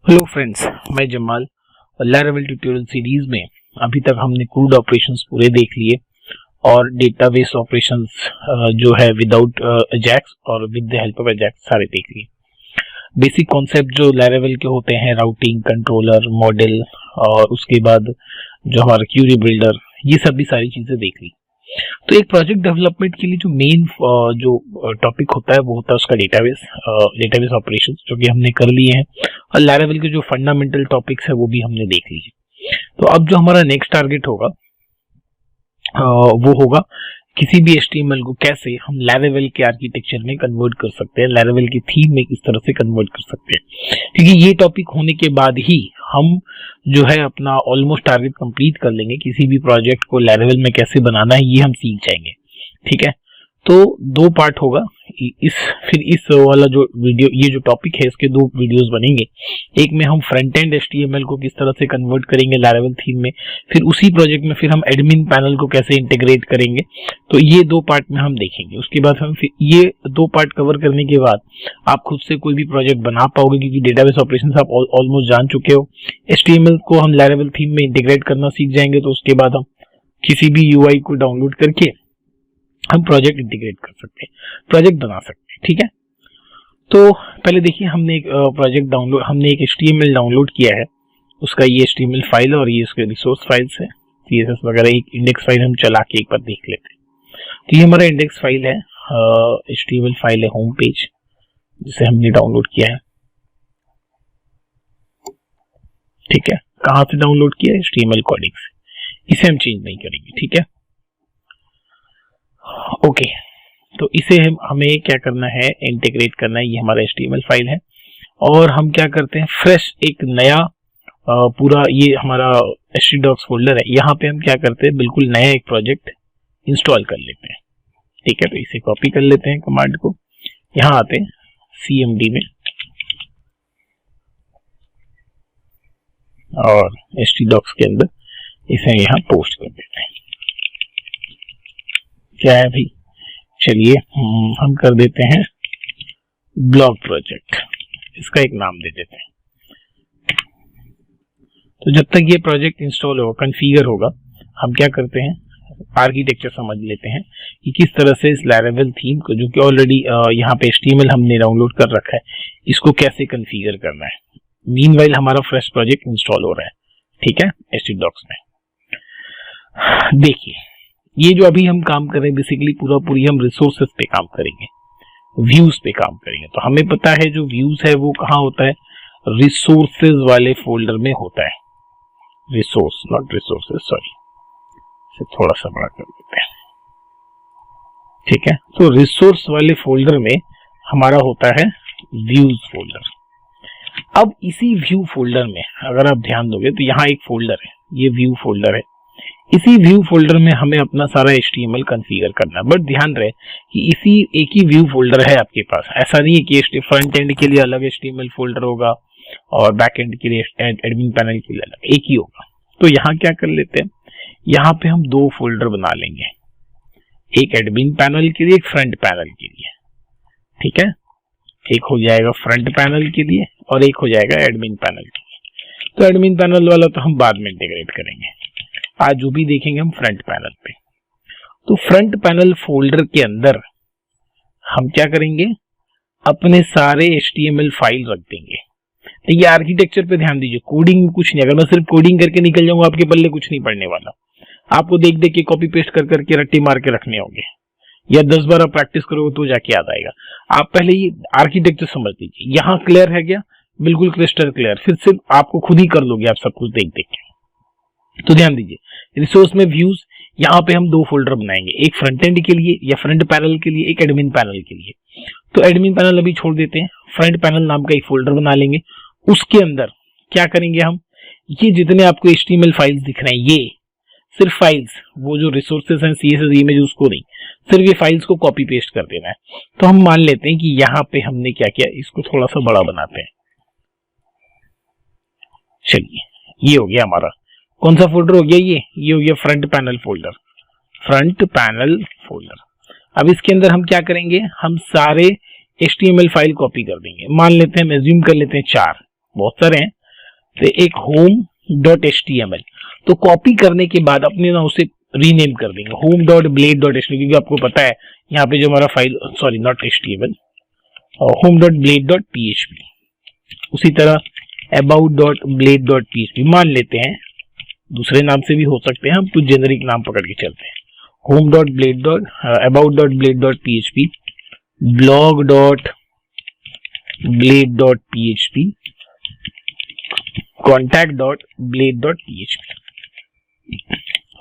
Hello friends, मैं Jamal. लैरावेल tutorial series में अभी तक हमने क्रूड ऑपरेशंस पूरे देख लिए और डेटाबेस ऑपरेशंस जो है विदाउट अजैक्स और with the help of Ajax सारे देख लिए। बेसिक कॉन्सेप्ट जो लैरावेल के होते हैं, राउटिंग, कंट्रोलर, मॉडल और उसके बाद जो हमारा क्यूरी बिल्डर, ये सब भी सारी चीजें देख ली। तो एक प्रोजेक्ट डेवलपमेंट के लिए जो मेन जो टॉपिक होता है वो होता है उसका डेटाबेस ऑपरेशंस, जो कि हमने कर लिए हैं। और लैरावेल के जो फंडामेंटल टॉपिक्स है वो भी हमने देख लिए। तो अब जो हमारा नेक्स्ट टारगेट होगा वो होगा किसी भी HTML को कैसे हम लैरावेल के आर्किटेक्चर में कन्वर्ट कर सकते हैं, लैरावेल की थीम में किस तरह से कन्वर्ट कर सकते हैं। क्योंकि ये टॉपिक होने के बाद ही हम जो है अपना ऑलमोस्ट टारगेट कंप्लीट कर लेंगे। किसी भी प्रोजेक्ट को लैरावेल में कैसे बनाना है ये हम सीख जाएंगे। ठीक है, तो दो पार्ट होगा। फिर इस वाला जो वीडियो, ये जो टॉपिक है, इसके दो वीडियोस बनेंगे। एक में हम फ्रंट एंड HTML को किस तरह से कन्वर्ट करेंगे लैरावेल थीम में, फिर उसी प्रोजेक्ट में फिर हम एडमिन पैनल को कैसे इंटीग्रेट करेंगे। तो ये दो पार्ट में हम देखेंगे। उसके बाद हम फिर ये दो पार्ट कवर करने के बाद आप खुद से कोई भी प्रोजेक्ट बना पाओगे, क्योंकि डेटाबेस ऑपरेशंस आप ऑलमोस्ट जान चुके हो। HTML को हम लैरावेल थीम में इंटीग्रेट करना सीख जाएंगे, तो उसके बाद हम किसी भी UI को डाउनलोड करके हम प्रोजेक्ट इंटीग्रेट कर सकते हैं, प्रोजेक्ट बना सकते हैं। ठीक है, तो पहले देखिए, हमने एक HTML डाउनलोड किया है। उसका ये HTML फाइल है और ये उसके रिसोर्स फाइल्स है, CSS वगैरह। एक इंडेक्स फाइल हम चला के एक बार देख लेते हैं। तो ये हमारा इंडेक्स फाइल है, HTML फाइल है, होम पेज, जिसे हमने डाउनलोड किया है। ठीक है, कहाँ से डाउनलोड किया है? HTML कोडिंग से। इसे हम चेंज नहीं करेंगे। ठीक है, ओके। तो इसे हमें क्या करना है, इंटीग्रेट करना है। ये हमारा HTML फाइल है और हम क्या करते हैं, फ्रेश एक नया पूरा, ये हमारा htdocs फोल्डर है, यहाँ पे हम क्या करते हैं, बिल्कुल नया एक प्रोजेक्ट इंस्टॉल कर लेते हैं। ठीक है, तो इसे कॉपी कर लेते हैं कमांड को, यहाँ आते हैं CMD में और htdocs के अंदर इसे यहाँ पोस्ट कर देते हैं। क्या है भाई, चलिए हम कर देते हैं ब्लॉग प्रोजेक्ट, इसका एक नाम दे देते हैं। तो जब तक ये प्रोजेक्ट इंस्टॉल होगा, कॉन्फ़िगर होगा, हम क्या करते हैं, आर्किटेक्चर समझ लेते हैं कि किस तरह से इस लैरावेल थीम को, जो कि ऑलरेडी यहाँ पे HTML हमने डाउनलोड कर रखा है, इसको कैसे कॉन्फ़िगर करना है। मीनवाइल हमारा फ्रेश प्रोजेक्ट इंस्टॉल हो रहा है। ठीक है, htdocs में देखिए, ये जो अभी हम काम कर रहे हैं, बेसिकली पूरी हम रिसोर्सेस पे काम करेंगे, व्यूज पे काम करेंगे। तो हमें पता है जो व्यूज है वो कहाँ होता है, रिसोर्सेज वाले फोल्डर में होता है। रिसोर्स नॉट रिसोर्सेज, सॉरी, इसे थोड़ा सा बड़ा कर देते हैं। ठीक है, तो रिसोर्स वाले फोल्डर में हमारा होता है व्यूज फोल्डर। अब इसी व्यू फोल्डर में अगर आप ध्यान दोगे तो यहाँ एक फोल्डर है, ये व्यू फोल्डर है। इसी व्यू फोल्डर में हमें अपना सारा HTML कॉन्फ़िगर करना है। बट ध्यान रहे कि इसी एक ही व्यू फोल्डर है आपके पास। ऐसा नहीं है कि फ्रंट एंड के लिए अलग HTML फोल्डर होगा और बैक एंड के लिए एडमिन पैनल के लिए अलग, एक ही होगा। तो यहाँ क्या कर लेते हैं, यहाँ पे हम दो फोल्डर बना लेंगे, एक एडमिन पैनल के लिए, एक फ्रंट पैनल के लिए। ठीक है, एक हो जाएगा फ्रंट पैनल के लिए और एक हो जाएगा एडमिन पैनल के लिए। तो एडमिन पैनल वाला तो हम बाद में इंटीग्रेट करेंगे, आज जो भी देखेंगे हम फ्रंट पैनल पे। तो फ्रंट पैनल फोल्डर के अंदर हम क्या करेंगे, अपने सारे HTML फाइल रख देंगे। ये आर्किटेक्चर पे ध्यान दीजिए, कोडिंग में कुछ नहीं। अगर मैं सिर्फ कोडिंग करके निकल जाऊंगा, आपके पल्ले कुछ नहीं पड़ने वाला। आपको देख देख के कॉपी पेस्ट कर करके रट्टी मार के रखने होंगे, या 10 बार आप प्रैक्टिस करोगे तो जाके याद आएगा। आप पहले ये आर्किटेक्चर समझ लीजिए। यहाँ क्लियर है क्या, बिल्कुल क्रिस्टल क्लियर। फिर सिर्फ आपको खुद ही कर लोगे आप सब कुछ देख देख के। तो ध्यान दीजिए, रिसोर्स में व्यूज, यहाँ पे हम दो फोल्डर बनाएंगे, एक फ्रंट एंड के लिए या फ्रंट पैनल के लिए, एक एडमिन पैनल के लिए। तो एडमिन पैनल अभी छोड़ देते हैं, फ्रंट पैनल नाम का एक फोल्डर बना लेंगे। उसके अंदर क्या करेंगे हम, ये जितने आपको HTML फाइल्स दिख रहे हैं, ये सिर्फ फाइल्स, वो जो रिसोर्सेस हैं, CSS इमेज, उसको नहीं, सिर्फ ये फाइल्स को कॉपी पेस्ट कर देना है। तो हम मान लेते हैं कि यहाँ पे हमने क्या किया, इसको थोड़ा सा बड़ा बनाते हैं। चलिए, ये हो गया हमारा कौन सा फोल्डर हो गया, ये हो गया front panel folder, front panel folder. अब इसके अंदर हम क्या करेंगे, हम सारे HTML फाइल कॉपी कर देंगे। मान लेते हैं, हम एज्यूम कर लेते हैं 4, बहुत सारे हैं। तो एक home.html, तो कॉपी करने के बाद अपने ना उसे रीनेम कर देंगे home.blade.html, क्योंकि आपको पता है यहाँ पे जो हमारा file, sorry not html, home.blade.php, उसी तरह about.blade.php मान लेते हैं, दूसरे नाम से भी हो सकते हैं, हम कुछ जेनरिक नाम पकड़ के चलते हैं। about.blade.php, blog.blade.php, contact.blade.php,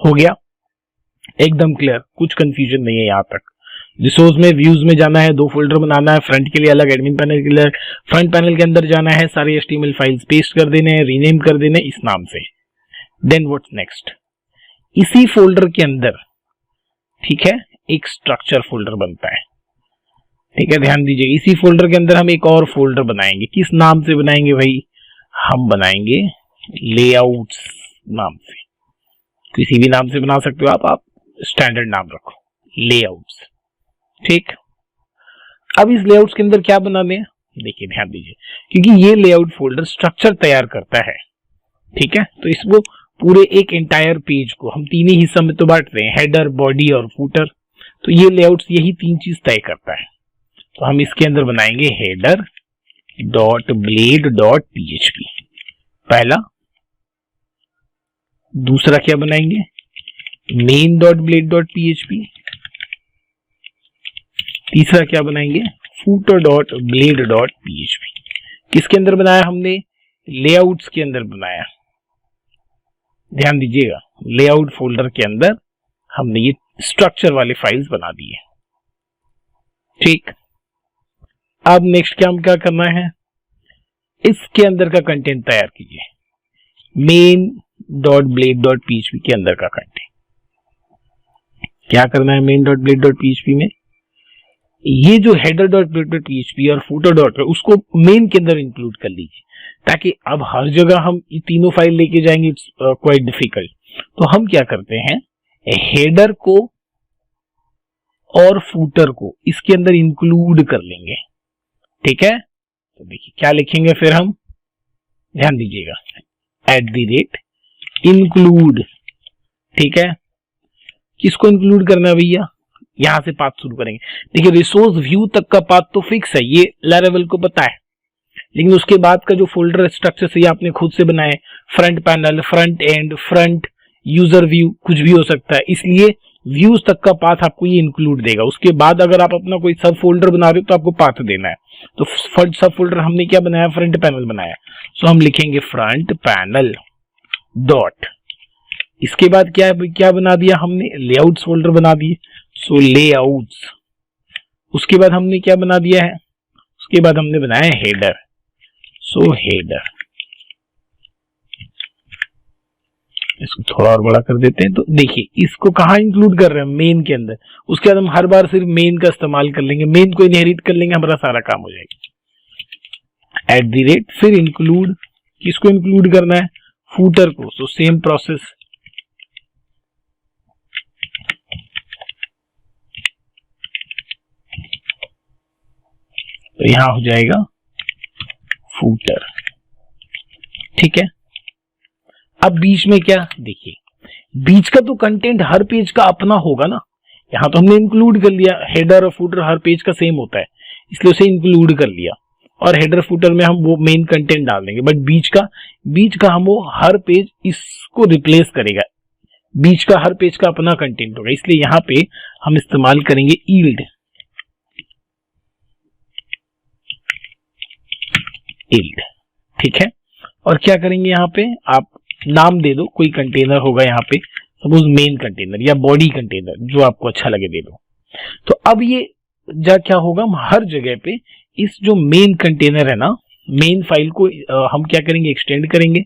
हो गया एकदम क्लियर, कुछ कंफ्यूजन नहीं है यहाँ तक। रिसोर्स में व्यूज में जाना है, 2 फोल्डर बनाना है, फ्रंट के लिए अलग, एडमिन पैनल के लिए, फ्रंट पैनल के अंदर जाना है, सारे HTML फाइल्स पेस्ट कर देने हैं, रीनेम कर देने इस नाम से। देन व्हाट्स नेक्स्ट, इसी फोल्डर के अंदर, ठीक है, एक स्ट्रक्चर फोल्डर बनता है, ठीक है, ध्यान दीजिए। इसी फोल्डर के अंदर हम एक और फोल्डर बनाएंगे, किस नाम से बनाएंगे भाई, हम बनाएंगे लेआउट्स नाम से, किसी भी नाम से बना सकते हो आप स्टैंडर्ड नाम रखो लेआउट्स, ठीक। अब इस लेआउट्स के अंदर क्या बना दें, देखिए ध्यान दीजिए, क्योंकि ये लेआउट फोल्डर स्ट्रक्चर तैयार करता है, ठीक है, तो इसको पूरे एक एंटायर पेज को हम 3 ही हिस्सों में तो बांट रहे हैं, हेडर, बॉडी और फूटर, तो ये लेआउट्स यही 3 चीज तय करता है। तो हम इसके अंदर बनाएंगे header.blade.php पहला, दूसरा क्या बनाएंगे main.blade.php, तीसरा क्या बनाएंगे footer.blade.php। किसके अंदर बनाया हमने, लेआउट्स के अंदर बनाया, ध्यान दीजिएगा, लेआउट फोल्डर के अंदर हमने ये स्ट्रक्चर वाले फाइल्स बना दिए, ठीक। अब नेक्स्ट क्या करना है, इसके अंदर का कंटेंट तैयार कीजिए, main.blade.php के अंदर का कंटेंट क्या करना है, main.blade.php में ये जो header.blade.php और footer. उसको मेन के अंदर इंक्लूड कर लीजिए, ताकि अब हर जगह हम ये तीनों फाइल लेके जाएंगे, इट्स क्वाइट डिफिकल्ट। तो हम क्या करते हैं, हेडर को और फूटर को इसके अंदर इंक्लूड कर लेंगे, ठीक है। तो देखिए क्या लिखेंगे फिर हम, ध्यान दीजिएगा, @include, ठीक है। किसको इंक्लूड करना है भैया, यहां से पाथ शुरू करेंगे। देखिए रिसोर्स व्यू तक का पाथ तो फिक्स है, ये लेवल को पता है, लेकिन उसके बाद का जो फोल्डर स्ट्रक्चर से आपने खुद से बनाए, front panel, front end, front user view, कुछ भी हो सकता है, इसलिए व्यूज तक का पाथ आपको ये इंक्लूड देगा। उसके बाद अगर आप अपना कोई सब फोल्डर बना रहे हो तो आपको पाथ देना है। तो सब फोल्डर हमने क्या बनाया, फ्रंट पैनल बनाया, सो हम लिखेंगे फ्रंट पैनल डॉट, इसके बाद क्या बना दिया हमने, लेआउट्स फोल्डर बना दिए, सो लेआउट्स। उसके बाद हमने क्या बना दिया है, उसके बाद हमने बनाया हेडर, सो हेडर। इसको थोड़ा और बड़ा कर देते हैं, तो देखिए इसको कहाँ इंक्लूड कर रहे हैं, मेन के अंदर। उसके बाद हम हर बार सिर्फ मेन का इस्तेमाल कर लेंगे, मेन को इनहेरिट कर लेंगे, हमारा सारा काम हो जाएगा। @ फिर इंक्लूड, किसको इंक्लूड करना है, फूटर को, सो सेम प्रोसेस। तो यहां हो जाएगा फूटर, ठीक है। अब बीच में क्या, देखिए बीच का तो कंटेंट हर पेज का अपना होगा ना, यहां तो हमने इंक्लूड कर लिया, हेडर और फूटर हर पेज का सेम होता है, इसलिए उसे इंक्लूड कर लिया, और हेडर फूटर में हम वो मेन कंटेंट डाल देंगे। बट बीच का हम वो हर पेज इसको रिप्लेस करेगा, बीच का हर पेज का अपना कंटेंट होगा, इसलिए यहां पे हम इस्तेमाल करेंगे ईल्ड, ठीक है। और क्या करेंगे, यहाँ पे आप नाम दे दो, कोई कंटेनर होगा यहाँ पे, सपोज मेन कंटेनर या बॉडी कंटेनर, जो आपको अच्छा लगे दे दो। तो अब ये क्या होगा, हम हर जगह पे इस जो मेन कंटेनर है ना, मेन फाइल को हम क्या करेंगे, एक्सटेंड करेंगे।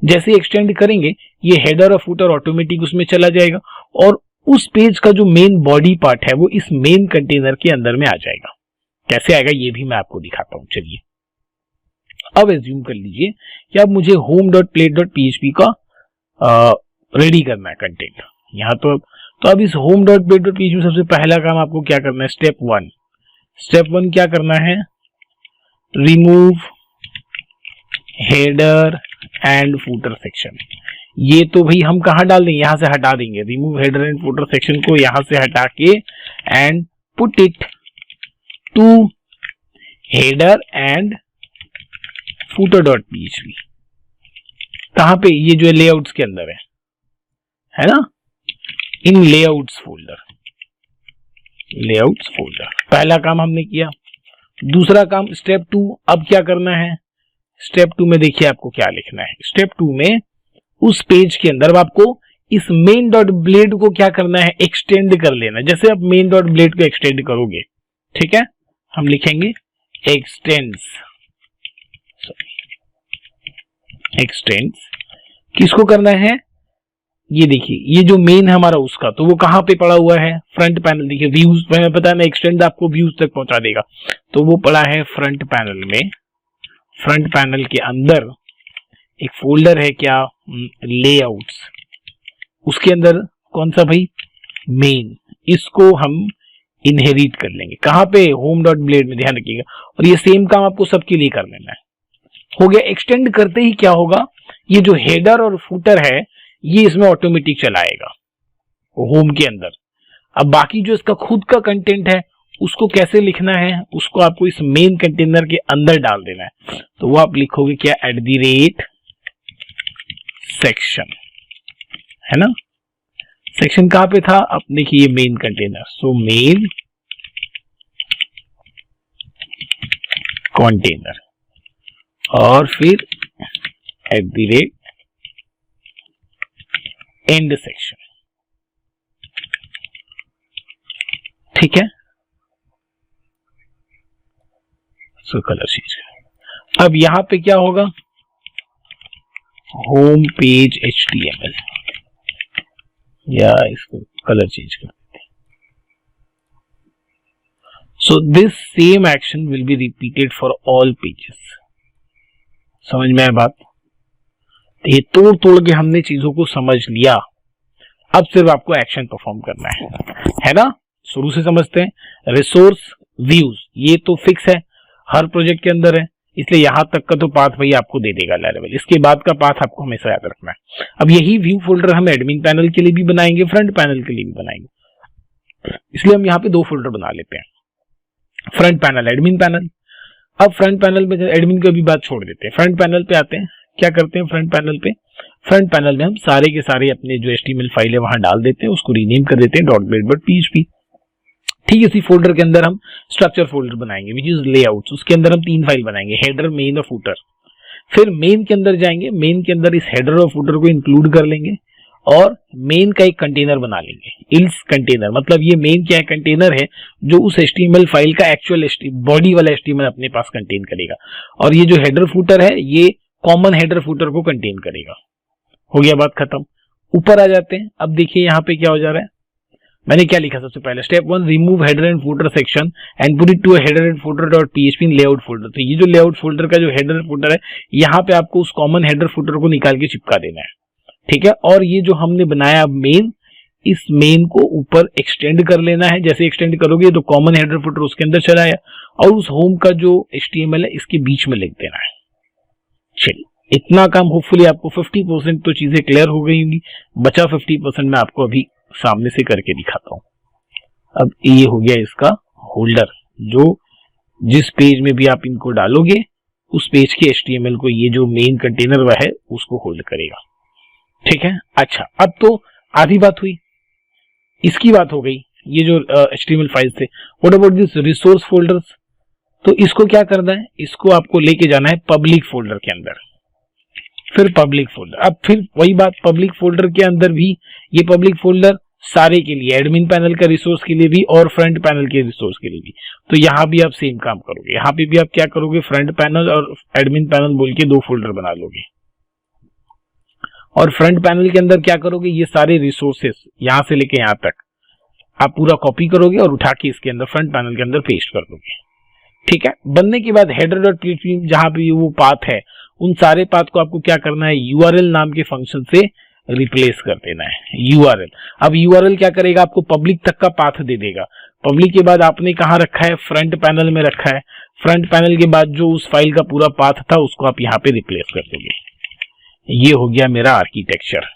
जैसे एक्सटेंड करेंगे ये हेडर और फूटर ऑटोमेटिक उसमें चला जाएगा, और उस पेज का जो मेन बॉडी पार्ट है वो इस मेन कंटेनर के अंदर में आ जाएगा। कैसे आएगा ये भी मैं आपको दिखाता हूं, चलिए। अब एज्यूम कर लीजिए कि अब मुझे home.blade.php का रेडी करना है कंटेंट यहाँ तो अब इस home.blade.php में सबसे पहला काम आपको क्या करना है, स्टेप वन क्या करना है, remove header and footer section. ये तो भाई हम कहाँ डाल देंगे, यहां से हटा देंगे, remove header and footer section को यहां से हटा के and put it to header and footer dot PHP. कहां पे, ये जो लेआउट्स के अंदर है ना, in layouts folder, layouts folder. पहला काम हमने किया। दूसरा काम स्टेप 2, अब क्या करना है, स्टेप 2 में देखिए आपको क्या लिखना है। स्टेप 2 में उस पेज के अंदर आपको इस मेन डॉट ब्लेड को क्या करना है, एक्सटेंड कर लेना। जैसे आप मेन डॉट ब्लेड को एक्सटेंड करोगे, ठीक है, हम लिखेंगे एक्सटेंड्स, एक्सटेंड्स किसको करना है, ये देखिए ये जो मेन है हमारा उसका, तो वो कहां पे पड़ा हुआ है, फ्रंट पैनल। देखिए व्यूज में पता है ना, एक्सटेंड आपको व्यूज तक पहुंचा देगा, तो वो पड़ा है फ्रंट पैनल में। फ्रंट पैनल के अंदर एक फोल्डर है क्या, लेआउट्स, उसके अंदर कौन सा भाई, मेन। इसको हम इनहेरिट कर लेंगे कहां पे, होम डॉट ब्लेड में, ध्यान रखिएगा। और ये सेम काम आपको सबके लिए कर लेना है। हो गया। एक्सटेंड करते ही क्या होगा, ये जो हेडर और फूटर है ये इसमें ऑटोमेटिक चलाएगा होम के अंदर। अब बाकी जो इसका खुद का कंटेंट है उसको कैसे लिखना है, उसको आपको इस मेन कंटेनर के अंदर डाल देना है। तो वो आप लिखोगे क्या, @ सेक्शन, है ना। सेक्शन कहां पे था, अब देखिए ये main container, so main container, और फिर @ एंड सेक्शन, ठीक है। सो कलर चीज, अब यहां पे क्या होगा, होम पेज HTML, या इसको कलर चेंज कर देते हैं। So this same action will be repeated for all pages. समझ में आया बात, ये तोड़ तोड़ के हमने चीजों को समझ लिया। अब सिर्फ आपको एक्शन परफॉर्म करना है ना। शुरू से समझते हैं। रिसोर्स व्यूज, ये तो फिक्स है, हर प्रोजेक्ट के अंदर है, इसलिए यहां तक का तो पाथ भाई आपको दे देगा लेवल। इसके बाद का पाथ आपको हमेशा याद रखना है। अब यही व्यू फोल्डर हम एडमिन पैनल के लिए भी बनाएंगे, फ्रंट पैनल के लिए भी बनाएंगे, इसलिए हम यहाँ पे 2 फोल्डर बना लेते हैं, फ्रंट पैनल, एडमिन पैनल। अब फ्रंट पैनल में एडमिन की भी बात छोड़ देते हैं, फ्रंट पैनल पे आते हैं। क्या करते हैं फ्रंट पैनल पे, फ्रंट पैनल में हम सारे के सारे अपने जो HTML फाइल है वहां डाल देते हैं, उसको रीनेम कर देते हैं .blade.php। ठीक है, उसी फोल्डर के अंदर हम स्ट्रक्चर फोल्डर बनाएंगे विच इज लेआउट्स। उसके अंदर हम 3 फाइल बनाएंगे, हेडर, मेन और फूटर। फिर मेन के अंदर जाएंगे, मेन के अंदर इस हेडर और फूटर को इंक्लूड कर लेंगे और मेन का एक कंटेनर बना लेंगे, इल्स कंटेनर। मतलब ये मेन क्या है, कंटेनर है जो उस HTML फाइल का एक्चुअल बॉडी वाला HTML अपने पास कंटेन करेगा, और ये जो हेडर फूटर है ये कॉमन हेडर फूटर को कंटेन करेगा। हो गया बात खत्म। ऊपर आ जाते हैं। अब देखिए यहाँ पे क्या हो जा रहा है, मैंने क्या लिखा सबसे पहले, step 1 remove header and footer section and put it to header and footer dot PHP in layout folder. तो ये जो लेआउट फोल्डर का जो हेडर फूटर है, यहाँ पे आपको उस कॉमन हेडर फूटर को निकाल के चिपका देना है, ठीक है। और ये जो हमने बनाया मेन, इस मेन को ऊपर एक्सटेंड कर लेना है। जैसे एक्सटेंड करोगे तो कॉमन हेडर फूटर उसके अंदर चला आया, और उस होम का जो HTML है इसके बीच में लिख देना है। चलिए, इतना काम होपफुली आपको 50% तो चीजें क्लियर हो गई होंगी। बचा 50% मैं आपको अभी सामने से करके दिखाता हूं। अब ये हो गया इसका होल्डर, जो जिस पेज में भी आप इनको डालोगे उस पेज के HTML को ये जो मेन कंटेनर वह है उसको होल्ड करेगा, ठीक है। अच्छा, अब तो आधी बात हुई, इसकी बात हो गई, ये जो HTML फाइल्स थे। What about this resource folders, तो इसको क्या करना है, इसको आपको लेके जाना है पब्लिक फोल्डर के अंदर। फिर पब्लिक फोल्डर, अब फिर वही बात, पब्लिक फोल्डर के अंदर भी ये पब्लिक फोल्डर सारे के लिए, एडमिन पैनल का रिसोर्स के लिए भी और फ्रंट पैनल के रिसोर्स के लिए भी। तो यहां भी आप सेम काम करोगे, यहां पे भी आप क्या करोगे, फ्रंट पैनल और एडमिन पैनल बोल के 2 फोल्डर बना लोगे, और फ्रंट पैनल के अंदर क्या करोगे, ये सारे रिसोर्सेस यहां से लेके यहां तक आप पूरा कॉपी करोगे और उठा के इसके अंदर फ्रंट पैनल के अंदर पेस्ट कर दोगे, ठीक है। बनने के बाद हेडर डॉट पीएचपी जहां भी वो पाथ है, उन सारे पाथ को आपको क्या करना है, URL नाम के फंक्शन से रिप्लेस कर देना है, URL। अब URL क्या करेगा, आपको पब्लिक तक का पाथ दे देगा। पब्लिक के बाद आपने कहां रखा है, फ्रंट पैनल में रखा है। फ्रंट पैनल के बाद जो उस फाइल का पूरा पाथ था उसको आप यहाँ पे रिप्लेस कर दोगे। ये हो गया मेरा आर्किटेक्चर।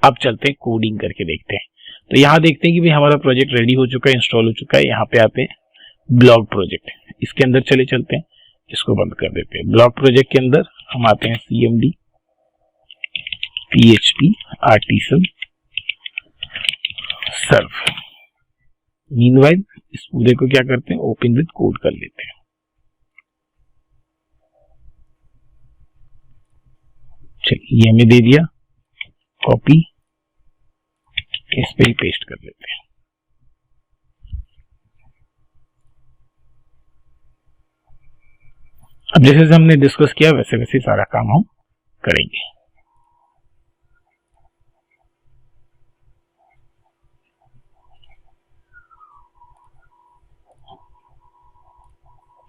अब चलते हैं कोडिंग करके देखते हैं। तो यहाँ देखते हैं कि भाई हमारा प्रोजेक्ट रेडी हो चुका है, इंस्टॉल हो चुका है। यहाँ पे आते हैं ब्लॉग प्रोजेक्ट, इसके अंदर चलते हैं, इसको बंद कर देते हैं। ब्लॉग प्रोजेक्ट के अंदर हम आते हैं cmd php artisan सर्व। मीनवाइल इस पूरे को क्या करते हैं, ओपन विद कोड कर लेते हैं। चलिए ये हमें दे दिया, कॉपी, इस पे ही पेस्ट कर लेते हैं। अब जैसे जैसे हमने डिस्कस किया वैसे वैसे सारा काम हम करेंगे।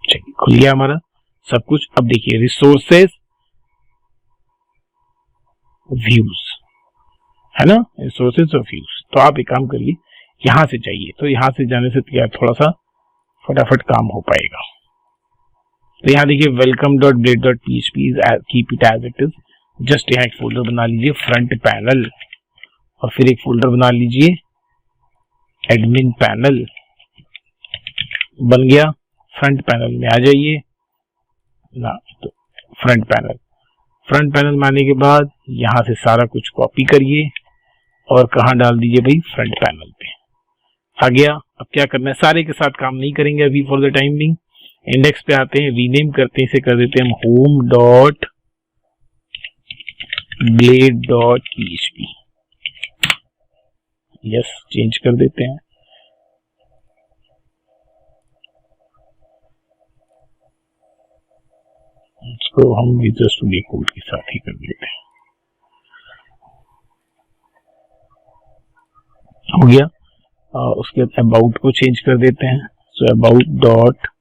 चलिए खुल गया हमारा सब कुछ। अब देखिए रिसोर्सेज, व्यूज, है ना, रिसोर्सेज और व्यूज। तो आप एक काम करिए, यहां से चाहिए तो यहां से जाने से थोड़ा सा फटाफट काम हो पाएगा। तो यहाँ देखिए welcome.blade.php keep it as it is. Just यहाँ एक फोल्डर बना लीजिए फ्रंट पैनल, और फिर एक फोल्डर बना लीजिए एडमिन पैनल। बन गया। फ्रंट पैनल में आ जाइए ना, तो फ्रंट पैनल में आने के बाद यहां से सारा कुछ कॉपी करिए और कहाँ डाल दीजिए भाई, फ्रंट पैनल पे आ गया। अब क्या करना है, सारे के साथ काम नहीं करेंगे अभी for the time being. Index पे आते हैं, रीनेम करते हैं, इसे कर देते हैं हम home.blade.php। यस, चेंज कर देते हैं। इसको हम विजुअल स्टूडियो कोड के साथ ही कर देते हैं। हो गया। उसके बाद अबाउट को चेंज कर देते हैं। So about.blade.php,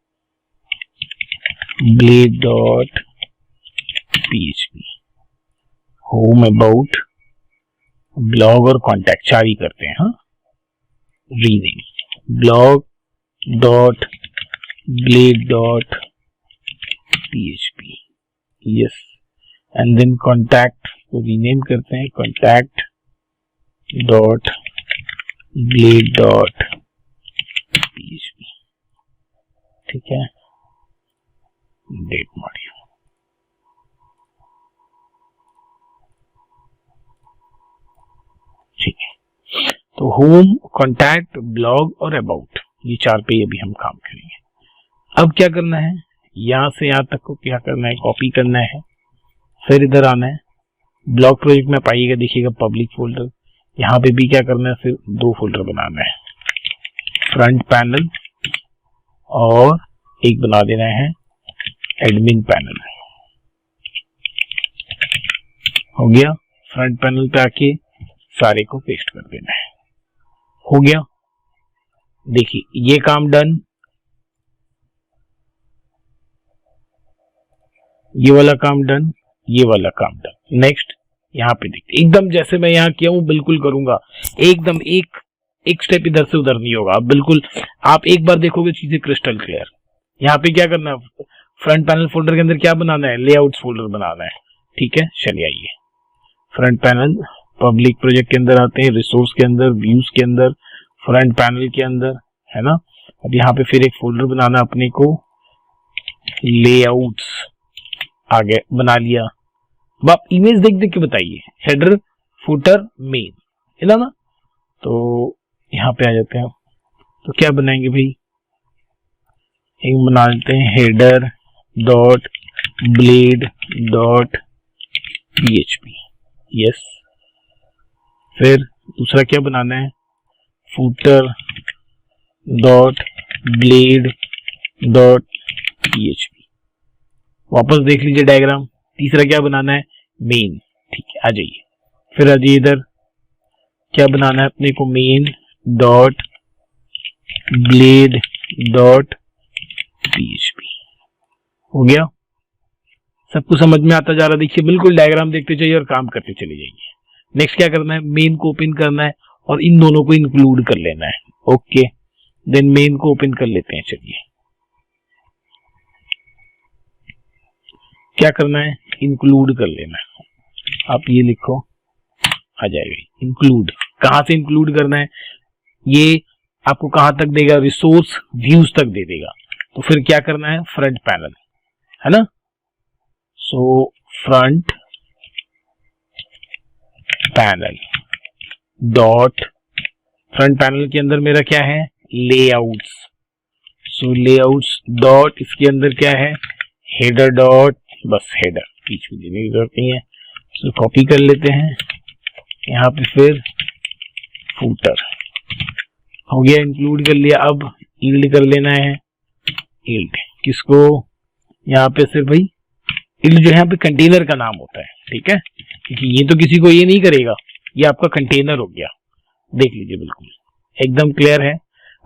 home, about, blog और कॉन्टैक्ट चार ही करते हैं। हाँ, rename blog.blade.php, yes, and then contact को रीनेम करते हैं contact.blade.php। ठीक है, डेट मॉड्यूल। ठीक है, तो होम, कॉन्टैक्ट, ब्लॉग और अबाउट, ये चार पे अभी हम काम करेंगे। अब क्या करना है, यहां से यहां तक को क्या करना है, कॉपी करना है, फिर इधर आना है। ब्लॉग प्रोजेक्ट में पाइएगा, देखिएगा पब्लिक फोल्डर, यहाँ पे भी क्या करना है, फिर दो फोल्डर बनाना है, फ्रंट पैनल और एक बना देना है एडमिन पैनल। हो गया। फ्रंट पैनल पे आके सारे को पेस्ट कर देना है। हो गया। देखिए ये काम डन, ये वाला काम डन, ये वाला काम डन। नेक्स्ट यहाँ पे देखते, एकदम जैसे मैं यहाँ किया हूँ बिल्कुल करूंगा, एकदम एक स्टेप इधर से उधर नहीं होगा। बिल्कुल आप एक बार देखोगे चीजें क्रिस्टल क्लियर। यहाँ पे क्या करना है, फ्रंट पैनल फोल्डर के अंदर क्या बनाना है, लेआउट्स फोल्डर बनाना है। ठीक है, चलिए आइए फ्रंट पैनल पब्लिक प्रोजेक्ट के अंदर आते हैं, रिसोर्स के अंदर, व्यूज के अंदर, फ्रंट पैनल के अंदर, है ना। अब यहाँ पे फिर एक फोल्डर बनाना अपने को, लेआउट्स आगे बना लिया। अब आप इमेज देख देख के बताइए, हेडर, फुटर, मेन, है ना। तो यहाँ पे आ जाते हैं, तो क्या बनाएंगे भाई, एक बना लेते हैं header dot blade dot php, yes. फिर दूसरा क्या बनाना है, footer dot blade dot php, वापस देख लीजिए डायग्राम। तीसरा क्या बनाना है, मेन। ठीक है, आ जाइए, फिर आ जाइए इधर, क्या बनाना है अपने को, main dot blade dot php। हो गया, सब कुछ समझ में आता जा रहा। देखिए बिल्कुल डायग्राम देखते जाइए और काम करते चले जाइए। नेक्स्ट क्या करना है, मेन को ओपन करना है और इन दोनों को इंक्लूड कर लेना है। ओके, देन मेन को ओपन कर लेते हैं। चलिए क्या करना है, इंक्लूड कर लेना है। आप ये लिखो, आ जाएगा इंक्लूड। कहां से इंक्लूड करना है, ये आपको कहां तक देगा, रिसोर्स व्यूज तक दे देगा। तो फिर क्या करना है, फ्रंट पैनल है ना, so front panel dot, front panel के अंदर मेरा क्या है, लेआउट्स, सो लेआउट्स डॉट, इसके अंदर क्या है, हेडर डॉट, बस हेडर, बीच में देने की जरूरत नहीं है। सो कॉपी कर लेते हैं यहाँ पे, फिर फूटर हो गया, इंक्लूड कर लिया। अब यील्ड कर लेना है, यील्ड किसको, यहाँ पे सिर्फ भाई यील्ड जो है यहाँ पे कंटेनर का नाम होता है, ठीक है, क्योंकि ये तो किसी को ये नहीं करेगा, ये आपका कंटेनर हो गया। देख लीजिए बिल्कुल एकदम क्लियर है।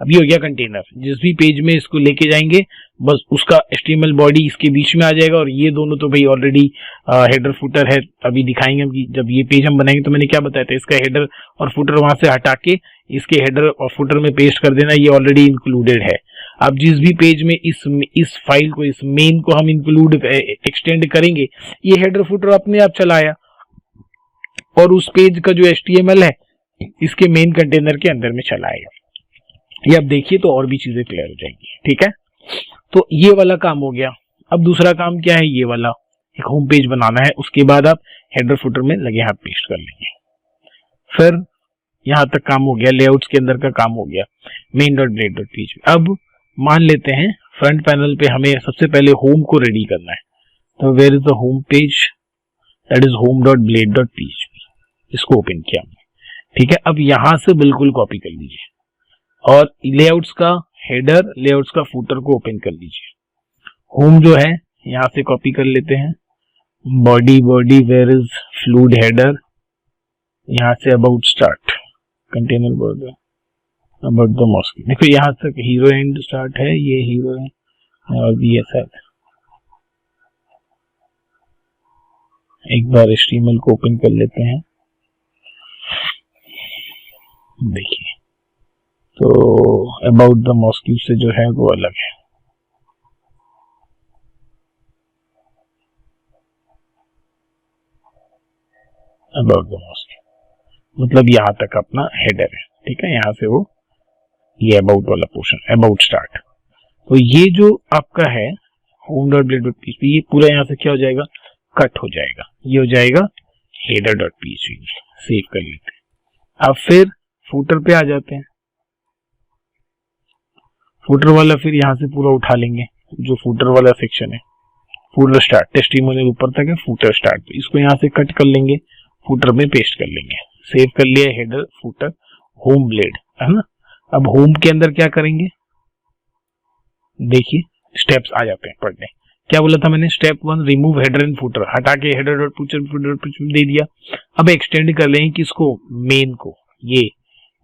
अभी हो गया कंटेनर, जिस भी पेज में इसको लेके जाएंगे बस उसका HTML बॉडी इसके बीच में आ जाएगा, और ये दोनों तो भाई ऑलरेडी हेडर फुटर है। अभी दिखाएंगे हम कि जब ये पेज हम बनाएंगे तो मैंने क्या बताया था, इसका हेडर और फुटर वहां से हटा के इसके हेडर और फुटर में पेस्ट कर देना, ये ऑलरेडी इंक्लूडेड है। अब जिस भी पेज में इस फाइल को, इस मेन को हम इंक्लूड एक्सटेंड करेंगे, ये हेडर फुटर अपने आप चला आया, और उस पेज का जो HTML है इसके मेन कंटेनर के अंदर में चला आएगा। ये अब देखिए तो और भी चीजें क्लियर हो जाएंगी, ठीक है। तो ये वाला काम हो गया। अब दूसरा काम क्या है, ये वाला एक होम पेज बनाना है, उसके बाद आप हेडर फुटर में लगे हाथ पेस्ट कर लेंगे। फिर यहां तक काम हो गया, लेआउट्स के अंदर का काम हो गया, main dot blade dot PHP. अब मान लेते हैं फ्रंट पैनल पे हमें सबसे पहले होम को रेडी करना है, तो where is the home page, that is home dot blade dot PHP, इसको ओपन किया हमने, ठीक है। अब यहां से बिल्कुल कॉपी कर लीजिए और लेआउट्स का हेडर, लेआउट्स का फुटर को ओपन कर लीजिए। होम जो है यहां से कॉपी कर लेते हैं, body where is fluid header, यहां से about start, container border, about the mask. देखो यहां तक हीरो एंड स्टार्ट है, ये हीरो है और भी ऐसा है। एक बार HTML को ओपन कर लेते हैं, देखिए तो अबाउट द मॉस्क्यू से जो है वो अलग है। अबाउट द मॉस्क्यू मतलब यहां तक अपना हेडर है, ठीक है, यहां से वो ये अबाउट वाला पोर्शन, अबाउट स्टार्ट। तो ये जो आपका है home dot blade dot PHP, ये पूरा यहां से क्या हो जाएगा, कट हो जाएगा, ये हो जाएगा हेडर डॉट पीएचपी। सेव कर लेते हैं। अब फिर फुटर पे आ जाते हैं, फुटर वाला फिर यहां से पूरा उठा लेंगे, जो फुटर वाला सेक्शन है, फुटर स्टार्ट, टेस्टिमोनियल ऊपर तक है, फुटर स्टार्ट, इसको यहां से कट कर लेंगे, फुटर में पेस्ट कर लेंगे। सेव कर लिया हेडर फुटर होम ब्लेड, है ना। अब होम के अंदर क्या करेंगे, देखिए स्टेप्स आ जाते हैं पढ़ने। क्या बोला था मैंने, step 1 remove header and footer, हटा के हेडर डॉट फुटर दे दिया। अब एक्सटेंड कर लेंगे किसको, मेन को, ये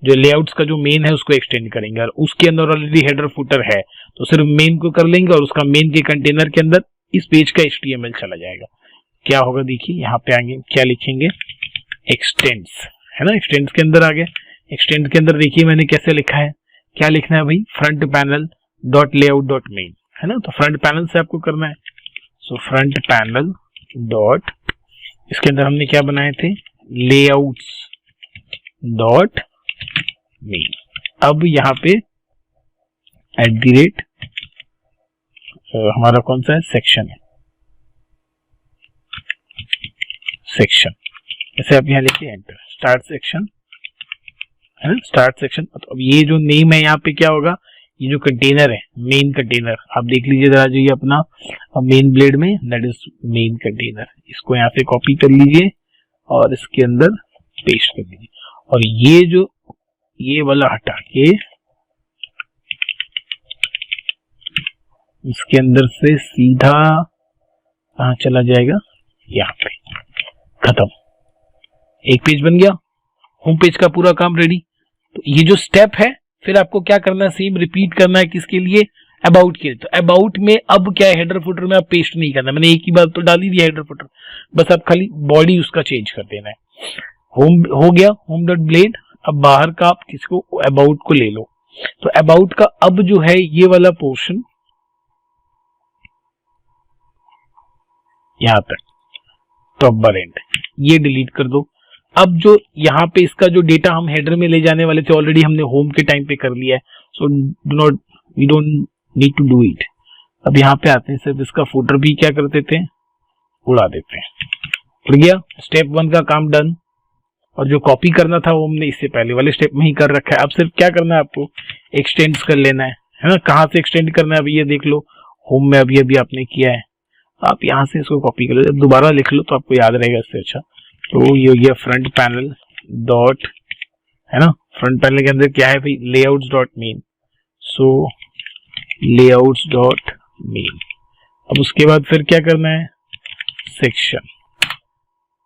जो लेआउट्स का जो मेन है उसको एक्सटेंड करेंगे, और उसके अंदर ऑलरेडी हेडर फुटर है तो सिर्फ मेन को कर लेंगे, और उसका मेन के कंटेनर के अंदर इस पेज का HTML चला जाएगा। क्या होगा देखिए, यहाँ पे आएंगे, क्या लिखेंगे, एक्सटेंड्स, है ना, एक्सटेंड्स के अंदर आ गए। एक्सटेंड के अंदर देखिए मैंने कैसे लिखा है, क्या लिखना है भाई, front panel dot layout dot main, है ना। तो फ्रंट पैनल से आपको करना है, सो फ्रंट पैनल डॉट, इसके अंदर हमने क्या बनाए थे, लेआउट्स डॉट मेन। अब यहाँ पे @ हमारा कौन सा है, सेक्शन है, सेक्शन, ऐसे आप यहाँ लिखिए एंटर, स्टार्ट सेक्शन, है ना, स्टार्ट सेक्शन। तो अब ये जो नेम है यहाँ पे क्या होगा, ये जो कंटेनर है, मेन कंटेनर, आप देख लीजिए जरा, जो ये अपना मेन ब्लेड में, दैट इज मेन कंटेनर, इसको यहाँ से कॉपी कर लीजिए और इसके अंदर पेस्ट कर दीजिए, और ये जो ये वाला हटा के इसके अंदर से सीधा कहां चला जाएगा, यहाँ पे, खत्म, एक पेज बन गया, होम पेज का पूरा काम रेडी। तो ये जो स्टेप है फिर आपको क्या करना है, सेम रिपीट करना है, किसके लिए, अबाउट के लिए। तो अबाउट में अब क्या है, हेडर फुटर में आप पेस्ट नहीं करना, मैंने एक ही बात तो डाल ही दिया हेडर फुटर, बस आप खाली बॉडी उसका चेंज कर देना है। होम हो गया, होम डॉट ब्लेड। अब बाहर का आप किसको, अबाउट को ले लो। तो अबाउट का अब जो है ये वाला पोर्शन, यहाँ तक टॉप बार एंड, ये डिलीट कर दो। अब जो यहाँ पे इसका जो डेटा हम हेडर में ले जाने वाले थे ऑलरेडी हमने होम के टाइम पे कर लिया है, so we don't need to do it. अब यहाँ पे आते हैं, सिर्फ इसका फुटर भी क्या कर देते हैं, उड़ा देते हैं। उड़ गया, स्टेप 1 का काम डन। और जो कॉपी करना था वो हमने इससे पहले वाले स्टेप में ही कर रखा है। अब सिर्फ क्या करना है, आपको एक्सटेंड कर लेना है ना। कहाँ से एक्सटेंड करना है, अभी ये देख लो, होम में अभी अभी आपने किया है, आप यहाँ से इसको कॉपी कर लो, जब दोबारा लिख लो तो आपको याद रहेगा इससे अच्छा। तो ये हो गया फ्रंट पैनल डॉट, है ना, फ्रंट पैनल के अंदर क्या है भाई, लेआउट्स डॉट मेन। सो लेआउट्स डॉट मेन। अब उसके बाद फिर क्या करना है, सेक्शन,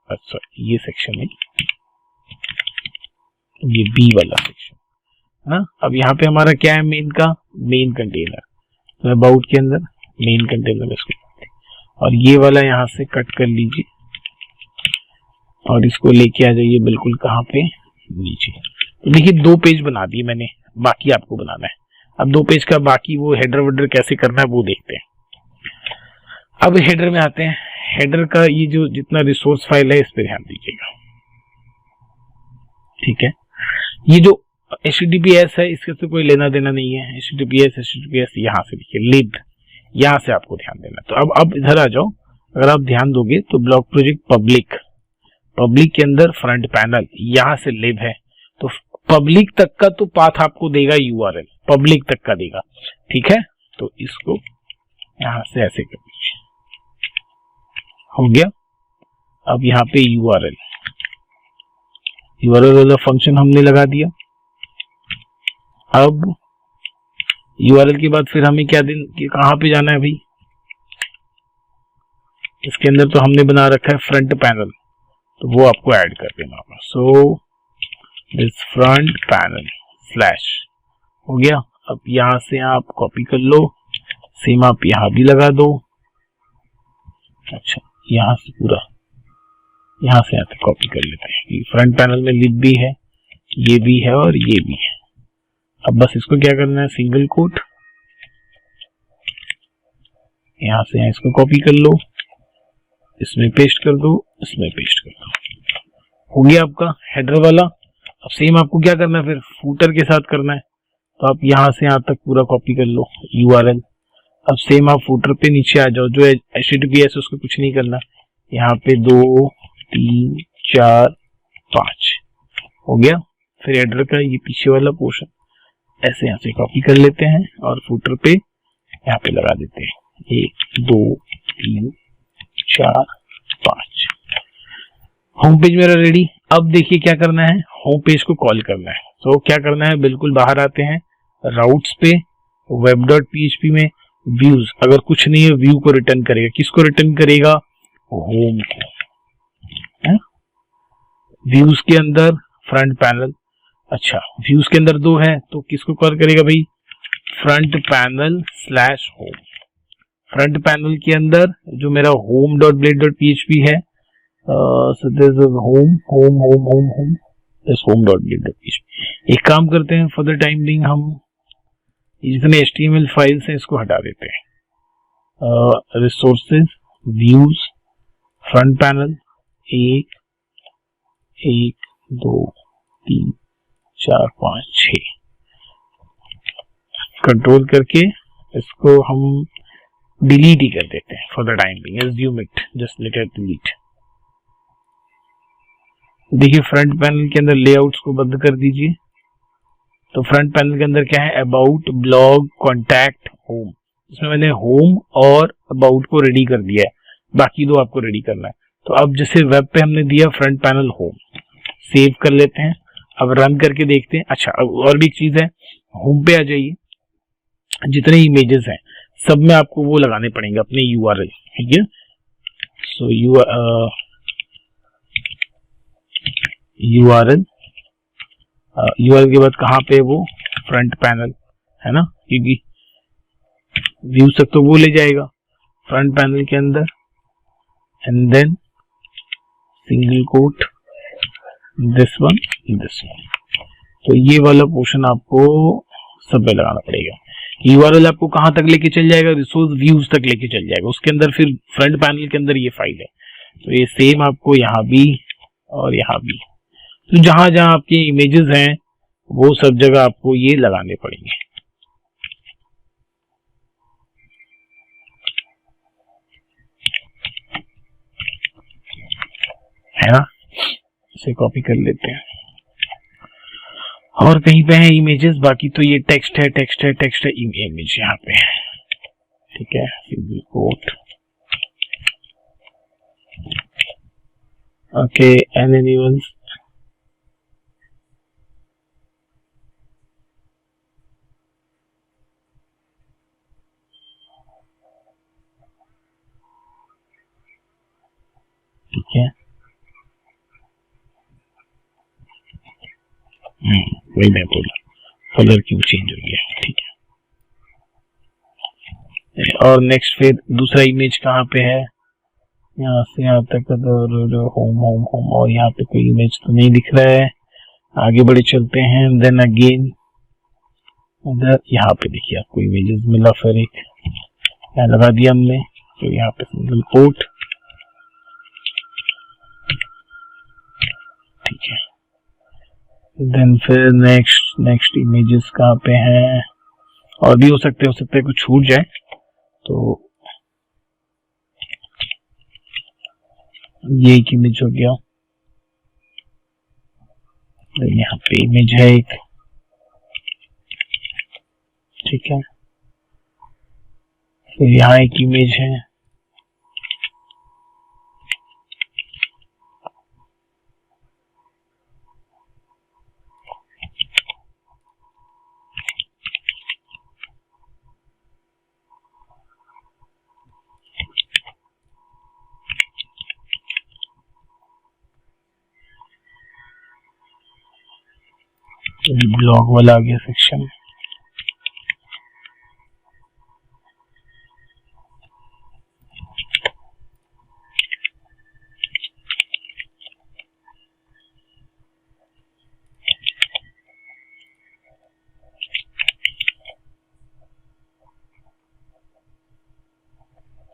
अच्छा ये सेक्शन है, ये बी वाला सेक्शन है ना। अब यहाँ पे हमारा क्या है, मेन का मेन कंटेनर, तो अबाउट के अंदर मेन कंटेनर इसको, और ये वाला यहाँ से कट कर लीजिए और इसको लेके आ जाइए बिल्कुल कहाँ पे, नीचे। तो देखिए 2 पेज बना दिए मैंने, बाकी आपको बनाना है। अब 2 पेज का बाकी वो हेडर वेडर कैसे करना है वो देखते हैं। अब हेडर में आते हैं। हेडर का ये जो जितना रिसोर्स फाइल है इस पे ध्यान दीजिएगा, ठीक है। ये जो HTTPS है इसके से कोई लेना देना नहीं है। HTTPS यहाँ से देखिए लिब, यहाँ से आपको ध्यान देना। तो अब इधर आ जाओ, अगर आप ध्यान दोगे तो ब्लॉक प्रोजेक्ट पब्लिक के अंदर फ्रंट पैनल, यहाँ से लिब है, तो पब्लिक तक का तो पाथ आपको देगा URL, पब्लिक तक का देगा, ठीक है। तो इसको यहाँ से ऐसे कर दीजिए, हो गया। अब यहाँ पे URL वाला फंक्शन हमने लगा दिया। अब URL के बाद फिर हमें क्या कहाँ पे जाना है भाई, इसके अंदर तो हमने बना रखा है फ्रंट पैनल, तो वो आपको ऐड कर देना होगा। So this front panel slash, हो गया। अब यहाँ से आप कॉपी कर लो, सेम आप यहाँ भी लगा दो। अच्छा, यहाँ से पूरा यहाँ से यहाँ तक कॉपी कर लेते हैं। फ्रंट पैनल में लिब भी है, ये भी है और ये भी है। अब बस इसको क्या करना है, सिंगल कोट, यहाँ से यहाँ इसको कॉपी कर लो, इसमें पेस्ट कर दो, इसमें पेस्ट कर दो, हो गया आपका हेडर वाला। अब सेम आपको क्या करना है, फिर फूटर के साथ करना है। तो आप यहाँ से यहाँ तक पूरा कॉपी कर लो URL। अब सेम आप फूटर पे नीचे आ जाओ, जो HTTPS उसको कुछ नहीं करना, यहाँ पे 2 3 4 5 हो गया। फिर हेडर का ये पीछे वाला पोर्शन ऐसे यहाँ से कॉपी कर लेते हैं और फुटर पे यहाँ पे लगा देते हैं 1 2 3 4 5। होम पेज मेरा रेडी। अब देखिए क्या करना है, होम पेज को कॉल करना है। तो क्या करना है, बिल्कुल बाहर आते हैं राउट्स पे, web.php में व्यूज, अगर कुछ नहीं है व्यू को रिटर्न करेगा। किसको रिटर्न करेगा, होम को। व्यूज के अंदर फ्रंट पैनल, अच्छा व्यूज के अंदर 2 है तो किसको कॉल करेगा भाई, front panel slash home. Front panel के अंदर जो मेरा home.blade.php है, so there's a home this home.blade.php। एक काम करते हैं, फॉर द टाइम बिंग हम जितने HTML फाइल्स हैं इसको हटा देते हैं। Resources, views, front panel, 1 2 3 4 5 6 control करके इसको हम डिलीट ही कर देते हैं for the time being. Assume it, just let it delete. देखिए फ्रंट पैनल के अंदर लेआउट्स को बंद कर दीजिए। तो फ्रंट पैनल के अंदर क्या है, अबाउट, ब्लॉग, कॉन्टैक्ट, होम। इसमें मैंने होम और अबाउट को रेडी कर दिया है, बाकी 2 आपको रेडी करना है। तो अब जैसे वेब पे हमने दिया फ्रंट पैनल होम, सेव कर लेते हैं। अब रन करके देखते हैं। अच्छा और भी एक चीज है, होम पे आ जाइए, जितने इमेजेस हैं सब में आपको वो लगाने पड़ेंगे अपने URL, ठीक है। सो URL के बाद कहाँ पे वो फ्रंट पैनल है ना, क्योंकि व्यू तक तो वो ले जाएगा फ्रंट पैनल के अंदर। And then single coat this one. तो ये वाला पोर्शन आपको सब पे लगाना पड़ेगा। URL आपको कहां तक लेके चल जाएगा, रिसोर्स व्यूज तक लेके चल जाएगा, उसके अंदर फिर फ्रंट पैनल के अंदर ये फाइल है। तो ये सेम आपको यहाँ भी और यहाँ भी, तो जहां जहां आपके इमेजेस हैं वो सब जगह आपको ये लगाने पड़ेंगे, है ना। इसे कॉपी कर लेते हैं और कहीं पे है इमेजेस, बाकी तो ये टेक्स्ट है, टेक्स्ट है, टेक्स्ट है, इमेज यहाँ पे है, ठीक है। Single quote, okay, and animals, ठीक है। वही मैं बोला, कलर क्यों चेंज हो गया, ठीक है। और नेक्स्ट फिर दूसरा इमेज कहाँ पे है, यहाँ से यहाँ तक होम होम होम, और यहाँ पे कोई इमेज तो नहीं दिख रहा है। आगे बढ़े चलते हैं, देन अगेन इधर यहाँ पे देखिए आपको इमेजेस मिला, फिर एक यहाँ लगा दिया हमने, तो यहाँ पे सिंगल कोट, ठीक है। देन फिर नेक्स्ट इमेजेस कहाँ पे हैं, और भी हो सकते हैं कुछ छूट जाए, तो ये एक इमेज हो गया। यहाँ पे इमेज है एक, ठीक है। फिर यहाँ एक इमेज है, ब्लॉग वाला आ गया सेक्शन।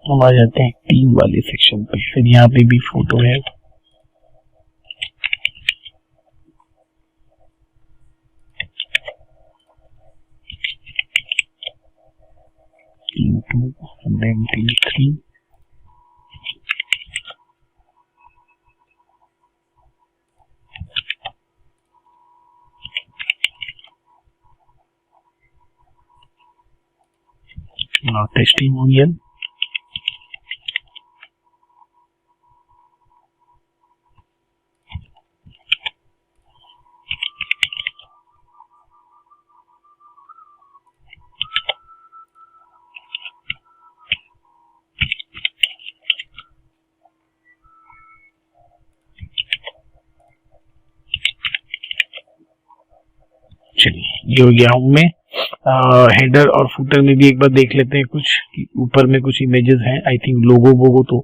हम आ जाते हैं टीम वाले सेक्शन पे, फिर यहाँ पे भी फोटो है, team 2 and team 3, now testimonial, चलिए ये हो गया होम में। हेडर और फुटर में भी एक बार देख लेते हैं कुछ, ऊपर में कुछ इमेजेस हैं, आई थिंक लोगो वोगो तो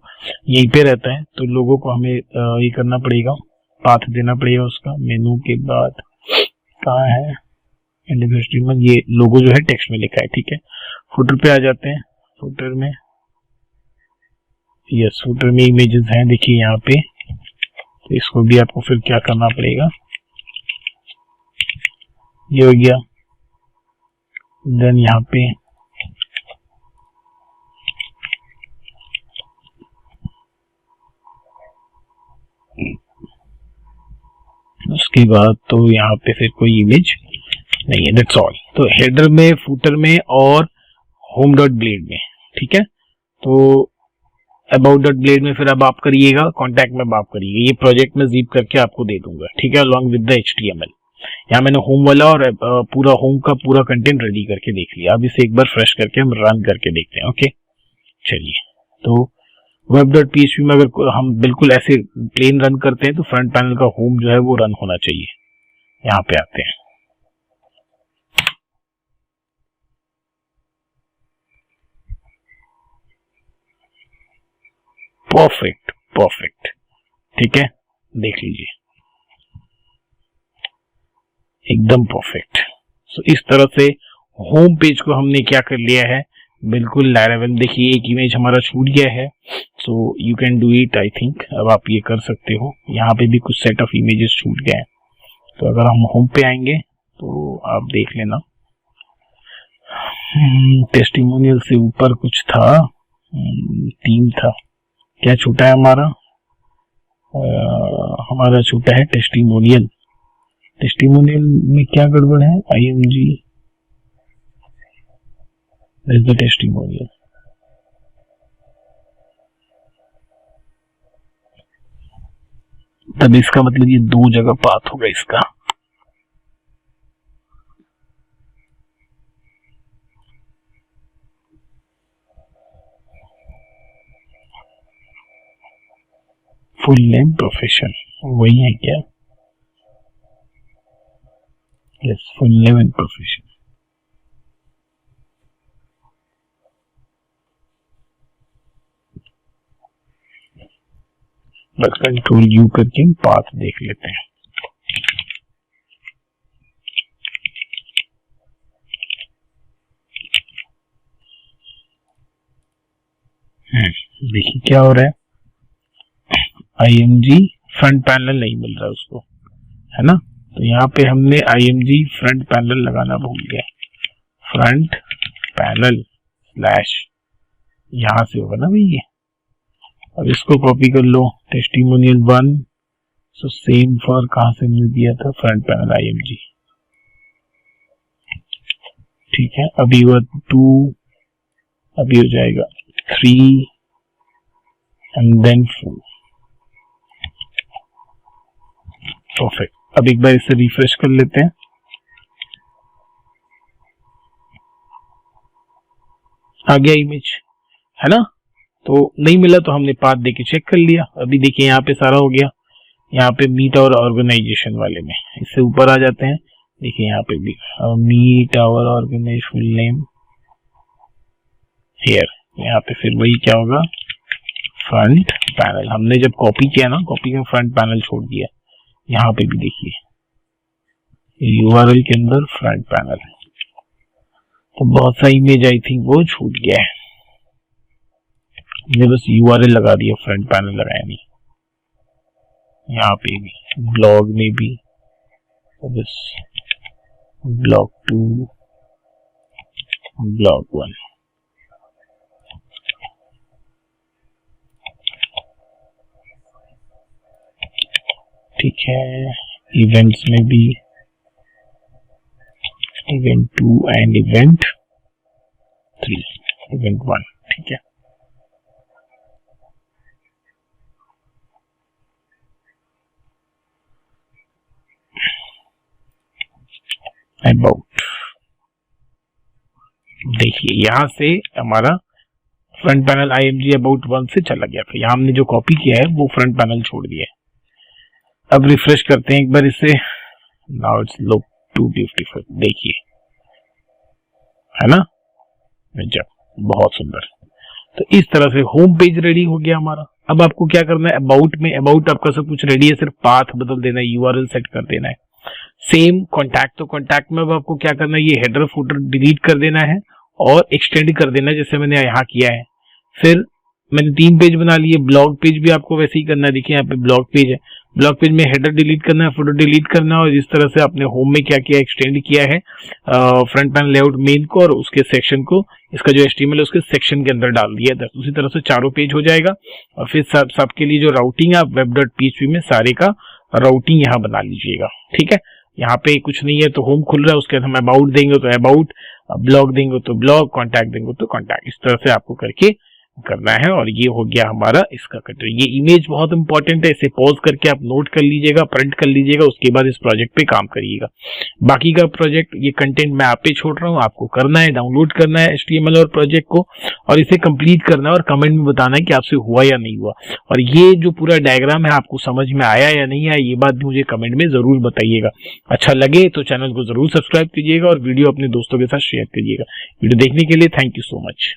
यहीं पे रहता है, तो लोगो को हमें ये करना पड़ेगा, पाथ देना पड़ेगा उसका। मेनू के बाद कहाँ है इंडिविजुअल, ये लोगो जो है टेक्स्ट में लिखा है, ठीक है। फुटर पे आ जाते हैं, फुटर में यस, फुटर में इमेजेस हैं देखिए यहाँ पे, तो इसको भी आपको फिर क्या करना पड़ेगा, ये हो गया। देन यहाँ पे उसके बाद तो यहाँ पे फिर कोई इमेज नहीं है, दैट्स ऑल। तो हेडर में, फुटर में और होम डॉट ब्लेड में, ठीक है। तो अबाउट डॉट ब्लेड में फिर अब आप करिएगा, कॉन्टैक्ट में आप करिएगा, ये प्रोजेक्ट में जिप करके आपको दे दूंगा, ठीक है, अलॉन्ग विद द HTML। यहाँ मैंने होम वाला और पूरा होम का पूरा कंटेंट रेडी करके देख लिया। अब इसे एक बार फ्रेश करके हम रन करके देखते हैं, ओके। चलिए, तो web.php में अगर हम बिल्कुल ऐसे प्लेन रन करते हैं तो फ्रंट पैनल का होम जो है वो रन होना चाहिए। यहाँ पे आते हैं, परफेक्ट परफेक्ट, ठीक है, देख लीजिए एकदम परफेक्ट। सो इस तरह से होम पेज को हमने क्या कर लिया है, बिल्कुल लाइरेबल। देखिए एक इमेज हमारा छूट गया है, so you can do it I think. अब आप ये कर सकते हो, यहाँ पे भी कुछ सेट ऑफ इमेजेस छूट गए हैं। तो अगर हम होम पे आएंगे तो आप देख लेना, टेस्टिमोनियल से ऊपर कुछ था, थीम था, क्या छूटा है हमारा? हमारा छूटा है टेस्टिमोनियल। टेस्टिमोनियल में क्या गड़बड़ है? IMG is the testimonial. तब इसका मतलब ये दो जगह पाथ होगा इसका। फुल नेम प्रोफेशन वही है क्या? Yes, full name and profession. बस कंट्रोल U करके पाथ देख लेते हैं। देखिए क्या हो रहा है, IMG फ्रंट पैनल नहीं मिल रहा उसको, है ना? तो यहाँ पे हमने IMG फ्रंट पैनल लगाना भूल गए। फ्रंट पैनल स्लैश यहाँ से होगा ना भैया। अब इसको कॉपी कर लो, टेस्टिमोनियल 1, सो सेम फॉर कहाँ से हमने दिया था, फ्रंट पैनल IMG। ठीक है, अभी हुआ 2, अभी हो जाएगा 3 एंड देन 4। परफेक्ट। अब एक बार इसे रिफ्रेश कर लेते हैं। आ गया इमेज, है ना? तो नहीं मिला तो हमने पाथ देके चेक कर लिया। अभी देखिए यहाँ पे सारा हो गया। यहाँ पे मीट आवर ऑर्गेनाइजेशन वाले में इससे ऊपर आ जाते हैं। देखिए यहाँ पे भी meet our organisation full name here. यहाँ पे फिर वही क्या होगा, फ्रंट पैनल। हमने जब कॉपी किया ना, कॉपी में फ्रंट पैनल छोड़ दिया। यहाँ पे भी देखिए URL के अंदर फ्रंट पैनल है, तो बहुत सा इमेज आई थिंक वो छूट गया है। हमने बस URL लगा दिया, फ्रंट पैनल लगाया नहीं। यहाँ पे भी ब्लॉग में भी तो बस ब्लॉग 2 ब्लॉग 1। ठीक है, इवेंट्स में भी इवेंट 2 एंड इवेंट 3, इवेंट 1। ठीक है, अबाउट। देखिए यहाँ से हमारा फ्रंट पैनल IMG अबाउट 1 से चला गया था। यहाँ हमने जो कॉपी किया है वो फ्रंट पैनल छोड़ दिया है। अब रिफ्रेश करते हैं एक बार इसे। Now it's look to beautiful. देखिए, है ना? जब बहुत सुंदर। तो इस तरह से होम पेज रेडी हो गया हमारा। अब आपको क्या करना है, अबाउट में, अबाउट आपका सब कुछ रेडी है, सिर्फ पाथ बदल देना है, URL सेट कर देना है। सेम कॉन्टैक्ट, तो कॉन्टैक्ट में अब आपको क्या करना है, ये हेडर फुटर डिलीट कर देना है और एक्सटेंड कर देना है, जैसे मैंने यहाँ किया है। फिर मैंने 3 पेज बना लिए। ब्लॉग पेज भी आपको वैसे ही करना है। देखिए यहाँ पे ब्लॉग पेज है, ब्लॉग पेज में हेडर डिलीट करना है, फुटर डिलीट करना है, और इस तरह से आपने होम में क्या किया, एक्सटेंड किया है फ्रंट पैनल लेआउट मेन को, और उसके सेक्शन को, इसका जो HTML है उसके सेक्शन के अंदर डाल दिया है। उसी तरह से चारों पेज हो जाएगा। और फिर सबके लिए जो राउटिंग है, आप web.php में सारे का राउटिंग यहाँ बना लीजिएगा। ठीक है, यहाँ पे कुछ नहीं है तो होम खुल रहा है, उसके बाद हम अबाउट देंगे तो अबाउट, ब्लॉग देंगे तो ब्लॉग, कॉन्टैक्ट देंगे तो कॉन्टैक्ट। इस तरह से आपको करके करना है। और ये हो गया हमारा इसका कटर। ये इमेज बहुत इंपॉर्टेंट है, इसे पॉज करके आप नोट कर लीजिएगा, प्रिंट कर लीजिएगा, उसके बाद इस प्रोजेक्ट पे काम करिएगा। बाकी का प्रोजेक्ट, ये कंटेंट मैं आप पे छोड़ रहा हूँ, आपको करना है, डाउनलोड करना है HTML और प्रोजेक्ट को, और इसे कंप्लीट करना है और कमेंट में बताना है कि आपसे हुआ या नहीं हुआ। और ये जो पूरा डायग्राम है आपको समझ में आया या नहीं आया, ये बात भी मुझे कमेंट में जरूर बताइएगा। अच्छा लगे तो चैनल को जरूर सब्सक्राइब कीजिएगा और वीडियो अपने दोस्तों के साथ शेयर करिएगा। वीडियो देखने के लिए थैंक यू सो मच।